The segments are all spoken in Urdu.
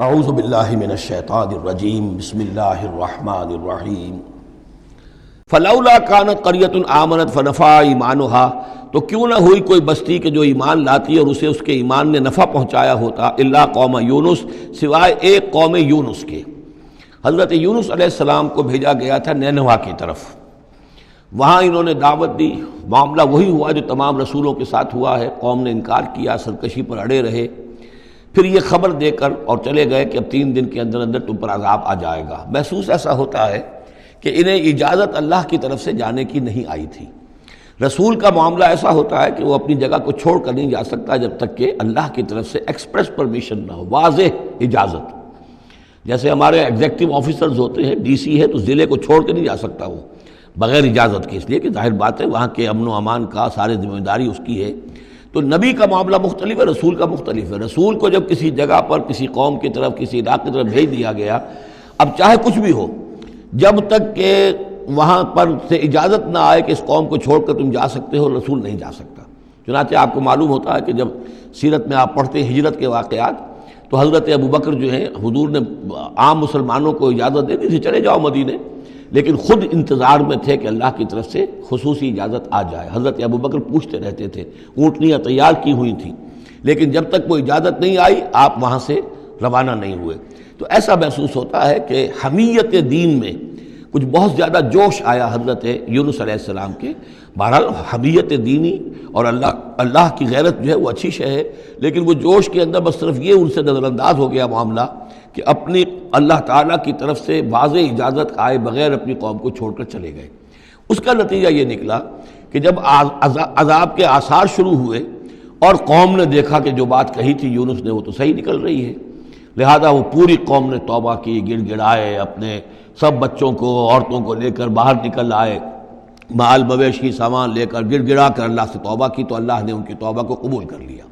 اعوذ باللہ من الشیطان الرجیم بسم اللہ الرحمن الرحیم فلولا کانت قریۃ آمنت فنفعها ایمانها، تو کیوں نہ ہوئی کوئی بستی کہ جو ایمان لاتی اور اسے اس کے ایمان نے نفع پہنچایا ہوتا، الا قوم یونس، سوائے ایک قوم یونس کے۔ حضرت یونس علیہ السلام کو بھیجا گیا تھا نینوا کی طرف، وہاں انہوں نے دعوت دی، معاملہ وہی ہوا جو تمام رسولوں کے ساتھ ہوا ہے، قوم نے انکار کیا، سرکشی پر اڑے رہے، پھر یہ خبر دے کر اور چلے گئے کہ اب 3 دن کے اندر اندر تم پر عذاب آ جائے گا۔ محسوس ایسا ہوتا ہے کہ انہیں اجازت اللہ کی طرف سے جانے کی نہیں آئی تھی۔ رسول کا معاملہ ایسا ہوتا ہے کہ وہ اپنی جگہ کو چھوڑ کر نہیں جا سکتا جب تک کہ اللہ کی طرف سے ایکسپریس پرمیشن نہ ہو، واضح اجازت۔ جیسے ہمارے ایگزیکٹو آفیسرز ہوتے ہیں، ڈی سی ہے تو ضلع کو چھوڑ کے نہیں جا سکتا وہ بغیر اجازت کے، اس لیے کہ ظاہر بات ہے وہاں کے امن و امان کا سارے ذمہ داری اس کی ہے۔ تو نبی کا معاملہ مختلف ہے، رسول کا مختلف ہے۔ رسول کو جب کسی جگہ پر کسی قوم کی طرف کسی علاقے کی طرف بھیج دیا گیا، اب چاہے کچھ بھی ہو، جب تک کہ وہاں پر سے اجازت نہ آئے کہ اس قوم کو چھوڑ کر تم جا سکتے ہو، رسول نہیں جا سکتا۔ چنانچہ آپ کو معلوم ہوتا ہے کہ جب سیرت میں آپ پڑھتے ہیں ہجرت کے واقعات، تو حضرت ابوبکر جو ہیں، حضور نے عام مسلمانوں کو اجازت دے دی تھی چلے جاؤ مدینے، لیکن خود انتظار میں تھے کہ اللہ کی طرف سے خصوصی اجازت آ جائے۔ حضرت ابوبکر پوچھتے رہتے تھے، اونٹنیاں تیار کی ہوئی تھیں، لیکن جب تک وہ اجازت نہیں آئی آپ وہاں سے روانہ نہیں ہوئے۔ تو ایسا محسوس ہوتا ہے کہ حمیت دین میں کچھ بہت زیادہ جوش آیا حضرت یونس علیہ السلام کے۔ بہرحال حمیت دینی اور اللہ کی غیرت جو ہے وہ اچھی شے ہے، لیکن وہ جوش کے اندر بس صرف یہ ان سے نظر انداز ہو گیا معاملہ کہ اپنی اللہ تعالیٰ کی طرف سے واضح اجازت آئے بغیر اپنی قوم کو چھوڑ کر چلے گئے۔ اس کا نتیجہ یہ نکلا کہ جب عذاب کے آثار شروع ہوئے اور قوم نے دیکھا کہ جو بات کہی تھی یونس نے وہ تو صحیح نکل رہی ہے، لہذا وہ پوری قوم نے توبہ کی، گڑ گڑائے، اپنے سب بچوں کو عورتوں کو لے کر باہر نکل آئے، مال مویشی سامان لے کر گڑ گڑا کر اللہ سے توبہ کی، تو اللہ نے ان کی توبہ کو قبول کر لیا۔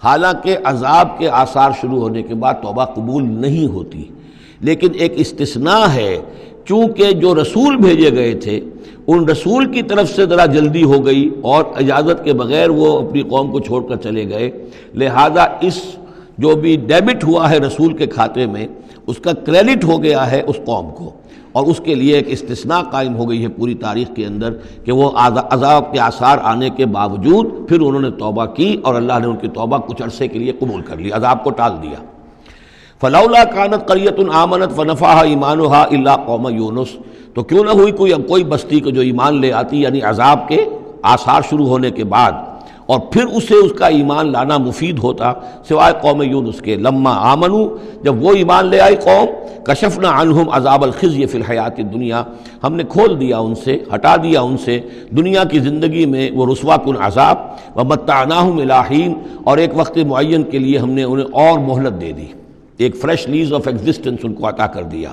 حالانکہ عذاب کے آثار شروع ہونے کے بعد توبہ قبول نہیں ہوتی، لیکن ایک استثناء ہے، چونکہ جو رسول بھیجے گئے تھے ان رسول کی طرف سے ذرا جلدی ہو گئی اور اجازت کے بغیر وہ اپنی قوم کو چھوڑ کر چلے گئے، لہذا اس جو بھی ڈیبٹ ہوا ہے رسول کے کھاتے میں اس کا کریڈٹ ہو گیا ہے اس قوم کو، اور اس کے لیے ایک استثناء قائم ہو گئی ہے پوری تاریخ کے اندر کہ وہ عذاب کے آثار آنے کے باوجود پھر انہوں نے توبہ کی اور اللہ نے ان کی توبہ کچھ عرصے کے لیے قبول کر لی، عذاب کو ٹال دیا۔ فلولا کانت قریۃ آمنت فنفعها ایمانها الا قوم یونس، تو کیوں نہ ہوئی کوئی بستی کو جو ایمان لے آتی، یعنی عذاب کے آثار شروع ہونے کے بعد اور پھر اسے اس کا ایمان لانا مفید ہوتا، سوائے قوم یونس کے۔ لما آمنوا، جب وہ ایمان لے آئی قوم، کشفنا عنہم عذاب الخزي فی الحیات الدنیا، ہم نے کھول دیا ان سے، ہٹا دیا ان سے دنیا کی زندگی میں وہ رسوا کن عذاب، ومتعناہم الی حین، اور ایک وقت معین کے لیے ہم نے انہیں اور مہلت دے دی، ایک فریش لیز آف ایگزسٹنس ان کو عطا کر دیا۔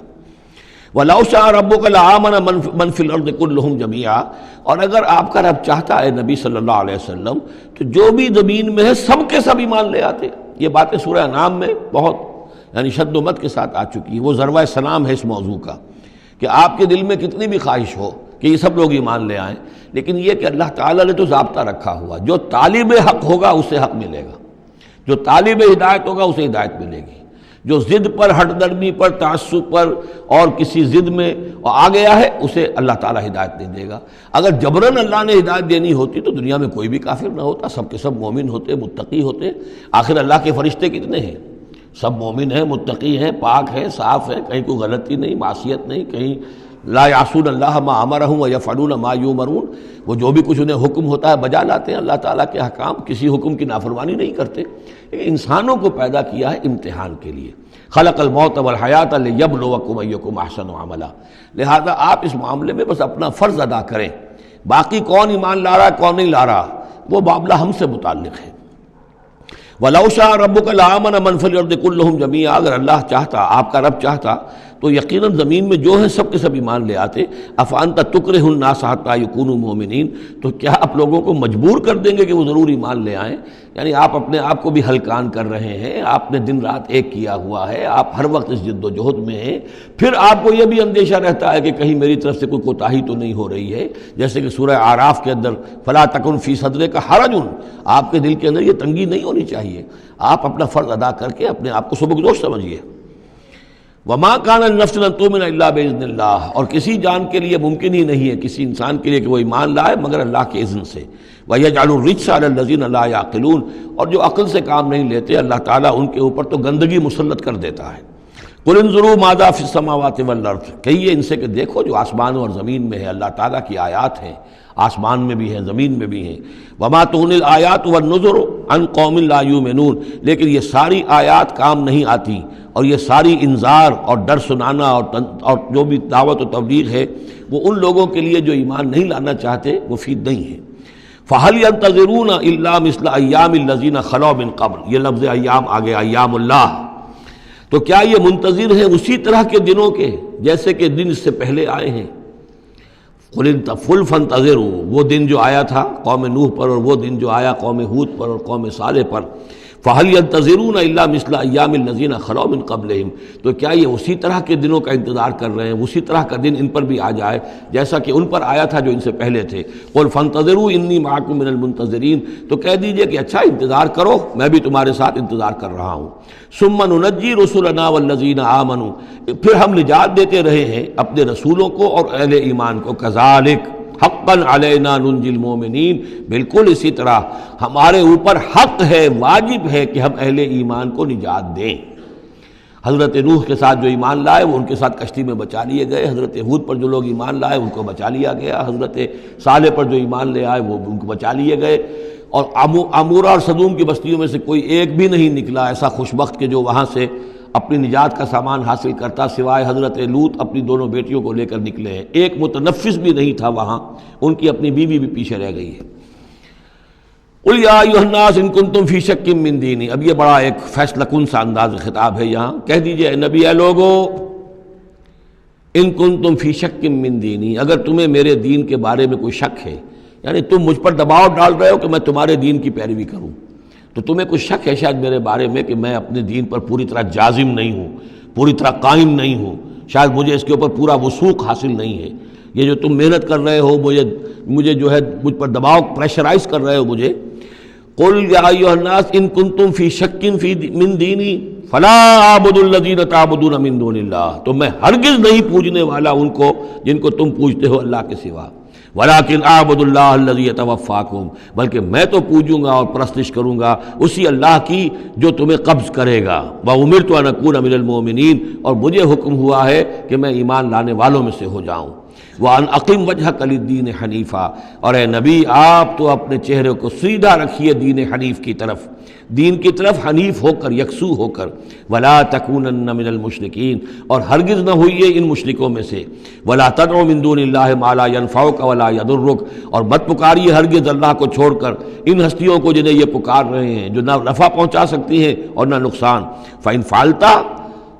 وَلَوْ شَاءَ رَبُّكَ لَآمَنَ مَنْ فِي الْأَرْضِ كُلُّهُمْ جَمِيعًا، اور اگر آپ کا رب چاہتا ہے نبی صلی اللہ علیہ وسلم تو جو بھی زمین میں ہے سب کے سب ایمان لے آتے۔ یہ باتیں سورہ انعام میں بہت یعنی شد و مت کے ساتھ آ چکی ہیں، وہ ذروہ سلام ہے اس موضوع کا کہ آپ کے دل میں کتنی بھی خواہش ہو کہ یہ سب لوگ ایمان لے آئیں، لیکن یہ کہ اللہ تعالیٰ نے تو ضابطہ رکھا ہوا، جو طالب حق ہوگا اسے حق ملے گا، جو طالب ہدایت ہوگا اسے ہدایت ملے گی، جو ضد پر، ہٹ درمی پر، تعصب پر اور کسی ضد میں آ گیا ہے اسے اللہ تعالیٰ ہدایت نہیں دے گا۔ اگر جبراً اللہ نے ہدایت دینی ہوتی تو دنیا میں کوئی بھی کافر نہ ہوتا، سب کے سب مومن ہوتے، متقی ہوتے۔ آخر اللہ کے فرشتے کتنے ہیں؟ سب مومن ہیں، متقی ہیں، پاک ہیں، صاف ہیں، کہیں کوئی غلطی نہیں، معصیت نہیں، کہیں لا یعصون اللہ ما امرہم ویفعلون ما یؤمرون، وہ جو بھی کچھ انہیں حکم ہوتا ہے بجا لاتے ہیں اللہ تعالیٰ کے احکام، کسی حکم کی نافرمانی نہیں کرتے۔ انسانوں کو پیدا کیا ہے امتحان کے لیے، خلق الموت والحیات لیبلوکم ایکم احسن عملا، لہذا آپ اس معاملے میں بس اپنا فرض ادا کریں، باقی کون ایمان لا رہا ہے کون نہیں لا رہا وہ معاملہ ہم سے متعلق ہے۔ وَلَوْ شَاءَ رَبُّكَ لَآمَنَ مَنْ فِي الْأَرْضِ كُلُّهُمْ جَمِيعًا، اگر اللہ چاہتا، آپ کا رب چاہتا تو یقیناً زمین میں جو ہیں سب کے سب ایمان لے آتے۔ أَفَأَنْتَ تُكْرِهُ النَّاسَ حَتَّى يَكُونُوا مُؤْمِنِينَ، تو کیا آپ لوگوں کو مجبور کر دیں گے کہ وہ ضرور ایمان لے آئیں؟ یعنی آپ اپنے آپ کو بھی ہلکان کر رہے ہیں، آپ نے دن رات ایک کیا ہوا ہے، آپ ہر وقت اس جد و جہد میں ہیں، پھر آپ کو یہ بھی اندیشہ رہتا ہے کہ کہیں میری طرف سے کوئی کوتاہی تو نہیں ہو رہی ہے، جیسے کہ سورہ اعراف کے اندر فَلَا تَكُنْ فِي صَدْرِكَ حَرَجٌ، آپ کے دل کے اندر یہ تنگی نہیں ہونی چاہیے، آپ اپنا فرض ادا کر کے اپنے آپ کو سبکدوش سمجھیے۔ وما کان لنفس ان تؤمن الا باذن اللہ، اور کسی جان کے لیے ممکن ہی نہیں ہے، کسی انسان کے لیے کہ وہ ایمان لائے مگر اللہ کے اذن سے۔ وَيَجْعَلُ الرِّجْسَ عَلَى الَّذِينَ لَا يَعْقِلُونَ، اور جو عقل سے کام نہیں لیتے اللہ تعالیٰ ان کے اوپر تو گندگی مسلط کر دیتا ہے۔ قُلِ انظُرُوا مَاذَا فِي السَّمَاوَاتِ وَالْأَرْضِ، کہیے ان سے کہ دیکھو جو آسمانوں اور زمین میں ہے اللہ تعالیٰ کی آیات ہیں، آسمان میں بھی ہیں زمین میں بھی ہیں۔ وَمَا تُغْنِ الْآيَاتُ وَالنُّذُرُ عَنْ قَوْمٍ لَا يُؤْمِنُونَ، لیکن یہ ساری آیات کام نہیں آتی، اور یہ ساری انذار اور ڈر سنانا اور جو بھی دعوت و تبلیغ ہے وہ ان لوگوں کے لیے جو ایمان نہیں لانا چاہتے مفید نہیں ہے۔ فَهَلْ يَنتَظِرُونَ إِلَّا مِثْلَ أَيَّامِ الَّذِينَ خَلَوْا مِن قَبْلُ، یہ لفظ ایام آگے ایام اللہ، تو کیا یہ منتظر ہیں اسی طرح کے دنوں کے جیسے کہ دن اس سے پہلے آئے ہیں؟ قُلْ فَانتَظِرُوا، وہ دن جو آیا تھا قوم نوح پر، اور وہ دن جو آیا قوم ہود پر اور قوم صالح پر، فَهَلْ يَنتَظِرُونَ إِلَّا مِثْلَ أَيَّامِ الَّذِينَ خَلَوْا مِن قَبْلِهِمْ، تو کیا یہ اسی طرح کے دنوں کا انتظار کر رہے ہیں، اسی طرح کا دن ان پر بھی آ جائے جیسا کہ ان پر آیا تھا جو ان سے پہلے تھے؟ قُلْ فَانتَظِرُوا إِنِّي مَعَكُم مِّنَ الْمُنتَظِرِينَ، تو کہہ دیجئے کہ اچھا انتظار کرو، میں بھی تمہارے ساتھ انتظار کر رہا ہوں۔ ثُمَّ نُنَجِّي رُسُلَنَا وَالَّذِينَ آمَنُوا، پھر ہم نجات دیتے رہے ہیں اپنے رسولوں کو اور اہل ایمان کو۔ كَذَلِكَ حقاً علینا ننجی المومنین، بالکل اسی طرح ہمارے اوپر حق ہے، واجب ہے کہ ہم اہل ایمان کو نجات دیں۔ حضرت نوح کے ساتھ جو ایمان لائے وہ ان کے ساتھ کشتی میں بچا لیے گئے، حضرت ہود پر جو لوگ ایمان لائے ان کو بچا لیا گیا، حضرت صالح پر جو ایمان لے آئے وہ ان کو بچا لیے گئے، اور عمورہ اور صدوم کی بستیوں میں سے کوئی ایک بھی نہیں نکلا ایسا خوشبخت کہ جو وہاں سے اپنی نجات کا سامان حاصل کرتا، سوائے حضرت لوط اپنی دونوں بیٹیوں کو لے کر نکلے ہیں، ایک متنفس بھی نہیں تھا وہاں، ان کی اپنی بیوی بھی پیچھے رہ گئی ہے۔ قُلْ يَا أَيُّهَا النَّاسُ إِن كُنتُمْ فِي شَكٍّ مِّن دِينِي، اب یہ بڑا ایک فیصلہ کن سا انداز خطاب ہے یہاں، کہہ دیجئے اے نبی، اے لوگو، إِن كُنتُمْ فِي شَكٍّ مِّن دِينِي، اگر تمہیں میرے دین کے بارے میں کوئی شک ہے، یعنی تم مجھ پر دباؤ ڈال رہے ہو کہ میں تمہارے دین کی پیروی کروں، تو تمہیں کچھ شک ہے شاید میرے بارے میں کہ میں اپنے دین پر پوری طرح جازم نہیں ہوں، پوری طرح قائم نہیں ہوں، شاید مجھے اس کے اوپر پورا وثوق حاصل نہیں ہے، یہ جو تم محنت کر رہے ہو، مجھے جو ہے مجھ پر دباؤ پریشرائز کر رہے ہو مجھے۔ قُلْ يَا أَيُّهَا النَّاسُ إِن كُنتُمْ فِي شَكٍّ مِّن دِينِي فَلَا أَعْبُدُ الَّذِينَ تَعْبُدُونَ مِن دُونِ اللَّهِ، تو میں ہرگز نہیں پوجنے والا ان کو جن کو تم پوجتے ہو اللہ کے سوا۔ وَلَٰكِنْ أَعْبُدُ اللَّهَ الَّذِي يَتَوَفَّاكُمْ، بلکہ میں تو پوجوں گا اور پرستش کروں گا اسی اللہ کی جو تمہیں قبض کرے گا۔ وَأُمِرْتُ أَنْ أَكُونَ مِنَ الْمُؤْمِنِينَ، اور مجھے حکم ہوا ہے کہ میں ایمان لانے والوں میں سے ہو جاؤں۔ وَأَنْ أَقِمْ وَجْهَكَ لِلدِّينِ حَنِيفًا، اور اے نبی آپ تو اپنے چہرے کو سیدھا رکھیے دین حنیف کی طرف، دین کی طرف حنیف ہو کر، یکسو ہو کر۔ وَلَا تَكُونَنَّ مِنَ الْمُشْرِكِينَ، اور ہرگز نہ ہوئیے ان مشرکوں میں سے۔ وَلَا تَدْعُ مِن دُونِ اللَّهِ مَا لَا يَنفَعُكَ وَلَا يَضُرُّكَ، اور مت پکاریے ہرگز اللہ کو چھوڑ کر ان ہستیوں کو جنہیں یہ پکار رہے ہیں جو نہ نفع پہنچا سکتی ہیں اور نہ نقصان۔ فَإِن فَعَلْتَ،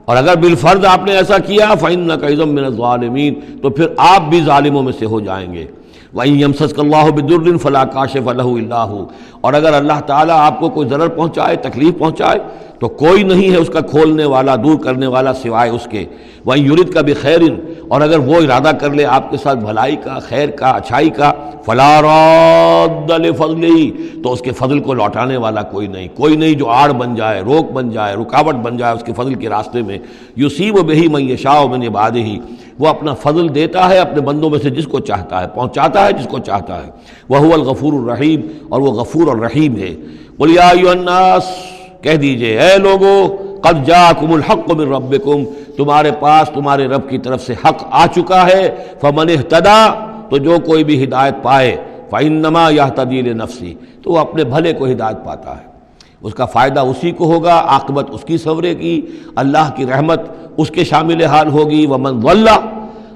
اور اگر بالفرض آپ نے ایسا کیا، فَإِنَّكَ إِذًا مِّنَ الظَّالِمِينَ، تو پھر آپ بھی ظالموں میں سے ہو جائیں گے۔ وَإِن يَمْسَسْكَ اللَّهُ بِضُرٍّ فَلَا كَاشِفَ لَهُ إِلَّا هُوَ، اور اگر اللہ تعالیٰ آپ کو کوئی ضرر پہنچائے، تکلیف پہنچائے، تو کوئی نہیں ہے اس کا کھولنے والا، دور کرنے والا سوائے اس کے۔ وَإِن يُرِدْكَ بِخَيْرٍ، اور اگر وہ ارادہ کر لے آپ کے ساتھ بھلائی کا، خیر کا، اچھائی کا، فَلَا رَادَّ لِفَضْلِهِ، تو اس کے فضل کو لوٹانے والا کوئی نہیں جو آڑ بن جائے، روک بن جائے، رکاوٹ بن جائے اس کے فضل کے راستے میں۔ يُصِيبُ بِهِ مَن يَشَاءُ مِنْ عِبَادِهِ، وہ اپنا فضل دیتا ہے اپنے بندوں میں سے جس کو چاہتا ہے، پہنچاتا ہے جس کو چاہتا ہے۔ وَهُوَ الْغَفُورُ الرَّحِيمُ، اور وہ غفور اور رحیم ہے۔ قُلْ يَا أَيُّهَا النَّاسُ، کہہ دیجئے اے لوگو، قَدْ جَاءَكُمُ الْحَقُّ مِن رَبِّكُمْ، تمہارے پاس تمہارے رب کی طرف سے حق آ چکا ہے۔ فَمَنِ اهْتَدَىٰ، تو جو کوئی بھی ہدایت پائے، فَإِنَّمَا يَهْتَدِي لِنَفْسِهِ، تو وہ اپنے بھلے کو ہدایت پاتا ہے، اس کا فائدہ اسی کو ہوگا، عاقبت اس کی سنورے گی، اللہ کی رحمت اس کے شامل حال ہوگی۔ وَمَنْ ضَلَّ،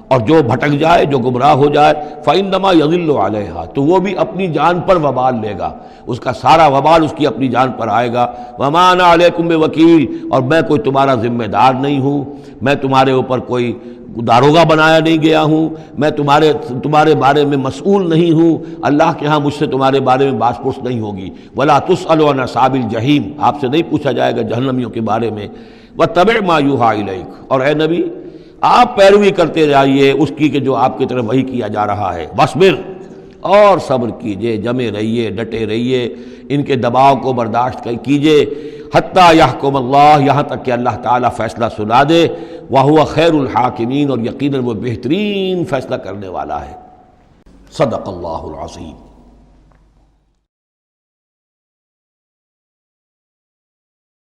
اور جو بھٹک جائے، جو گمراہ ہو جائے، فَإِنَّمَا يَضِلُّ عَلَيْهَا، تو وہ بھی اپنی جان پر وبال لے گا، اس کا سارا وبال اس کی اپنی جان پر آئے گا۔ وَمَا أَنَا عَلَيْكُمْ بِوَكِيلٍ، اور میں کوئی تمہارا ذمہ دار نہیں ہوں، میں تمہارے اوپر کوئی داروغہ بنایا نہیں گیا ہوں، میں تمہارے بارے میں مسئول نہیں ہوں، اللہ کے ہاں مجھ سے تمہارے بارے میں باس پرس نہیں ہوگی۔ وَلَا تُسْأَلُ عَنْ أَصْحَابِ الْجَحِيمِ، آپ سے نہیں پوچھا جائے گا جہنمیوں کے بارے میں۔ وَاتَّبِعْ مَا يُوحَىٰ إِلَيْكَ، اور اے نبی آپ پیروی کرتے جائیے اس کی کہ جو آپ کی طرف وحی کیا جا رہا ہے۔ وَاصْبِرْ، اور صبر کیجئے، جمے رہیے، ڈٹے رہیے، ان کے دباؤ کو برداشت کیجئے۔ حتیٰ یحکم اللہ، یہاں تک کہ اللہ تعالیٰ فیصلہ سنا دے۔ وَهُوَ خَيْرُ الْحَاكِمِينَ، اور یقیناً وہ بہترین فیصلہ کرنے والا ہے۔ صدق اللہ العظیم۔